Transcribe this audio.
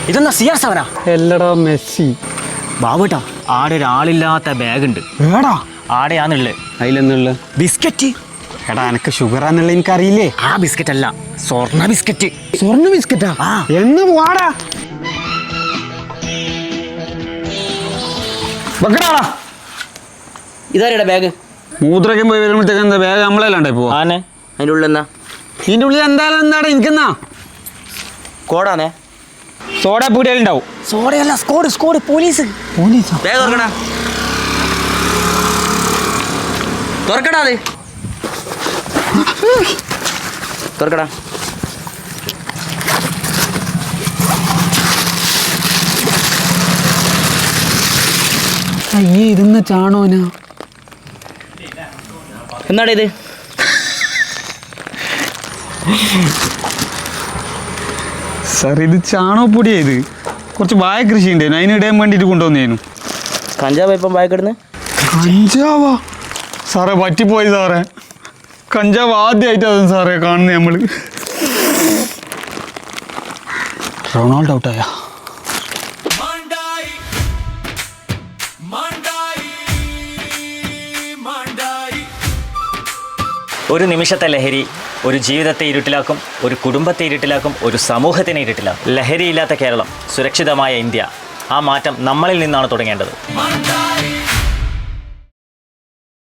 ഇതെന്നാ CR7 എല്ലടാ Messi. ബാബുട്ടാ ആടെ ഒരാളില്ലാത്ത bag ഉണ്ട്. ഏടാ ആടെയാന്നുള്ളത്. അതിലെന്നുള്ള ബിസ്ക്കറ്റ്. എടാ എനക്ക് ഷുഗറാന്നുള്ള എനിക്കറിയില്ലേ. ആ ബിസ്ക്കറ്റ് അല്ല, സ്വർണ്ണ ബിസ്ക്കറ്റ്. സ്വർണ്ണ ബിസ്ക്കറ്റാ? ആ. എന്ന് പോടാ വെക്കടാടാ. ഇതാരുടെ ബാഗ്? മൂത്രയ്ക്കും പോയി വരുമ്പോഴത്തേക്ക് എന്താ ബാഗ് നമ്മളല്ലാണ്ടേ പോവാ? ആനെ അതിൻ്റെ ഉള്ളിൽ എന്നാ? ഇതിൻ്റെ ഉള്ളിൽ എന്തായാലും എന്താടാ എനിക്കെന്നാ കോടാണേ. സോഡ പൂടിയാലുണ്ടാവും. സോഡയല്ല, സ്കോഡ് പോലീസ്. ബാഗ് തുറക്കടാ, തുറക്കടാ, അത് തുറക്കടാ. അയ്യേ ഇതെന്ന ചാണോനാ? എന്നാടാ ഇത്? സാർ ഇത് ചാണകപ്പൊടിയാ. ഇത് കുറച്ച് വായ കൃഷി ഉണ്ടായിരുന്നു, അതിനിടാൻ വേണ്ടിയിട്ട് കൊണ്ടുവന്നേനു. കഞ്ചാവ് ഇപ്പം ബാഗിടുന്ന്? കഞ്ചാവാ സാറേ? പറ്റിപ്പോയി സാറേ, കഞ്ചാവ് ആദ്യമായിട്ടാണ് സാറേ കാണുന്നത് നമ്മൾ. റൊണാൾഡോ ഔട്ടായ. ഒരു നിമിഷത്തെ ലഹരി ഒരു ജീവിതത്തെ ഇരുട്ടിലാക്കും, ഒരു കുടുംബത്തെ ഇരുട്ടിലാക്കും, ഒരു സമൂഹത്തിനെ ഇരുട്ടിലാക്കും. ലഹരിയില്ലാത്ത കേരളം, സുരക്ഷിതമായ ഇന്ത്യ, ആ മാറ്റം നമ്മളിൽ നിന്നാണ് തുടങ്ങേണ്ടത്.